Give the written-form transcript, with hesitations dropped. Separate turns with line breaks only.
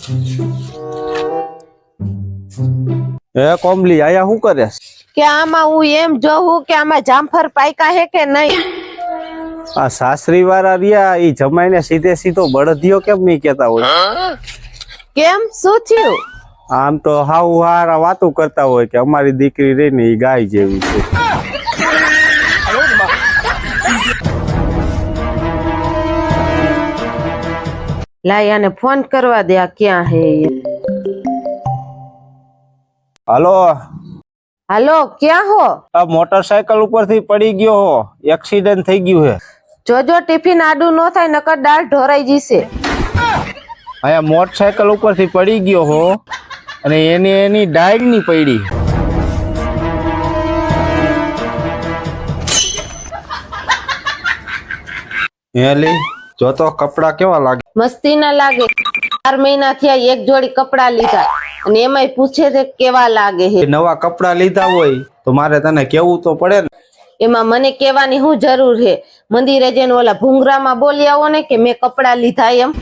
એ કોમલી આયા શું કરે
કે આમાં હું એમ જોઉં કે આમાં જામફળ પાક્યા હે કે નહીં.
આ સાસરી વાળા રહ્યા ઈ જમાઈને સીધે સીધો બળદિયો કેમ નહીં કેતા હોય?
કેમ શું થયું?
આમ તો હાવ હારા વાતો કરતા હોય કે અમારી દીકરી રહી ને ઈ ગાય જેવી છે.
લાય આને ફોન કરવા દે, આ ક્યાં હે?
હાલો,
હાલો, ક્યાં હો?
આ મોટરસાયકલ ઉપરથી પડી ગયો હો, એક્સિડન્ટ થઈ ગયું હે.
જોજો ટિફિન આડું ન થાય નકર દાળ ઢોરાઈ જશે.
અહીંયા મોટરસાયકલ ઉપરથી પડી ગયો હો અને એની ડાયગ ની પડી. હેલી જો તો કપડા કેવા લાગે?
મસ્તી ના લાગે? 4 મહિના થયા એક જોડી કપડા લીધા અને એમાંય પૂછે છે કેવા લાગે હે.
નવા કપડા લીધા હોય તો મારે તને કેવું તો પડે ને.
એમાં મને કેવાની શું જરૂર હે? મંદિરે જઈને ઓલા ભૂંગરામાં બોલી આવો ને કે મેં કપડા લીધા એમ.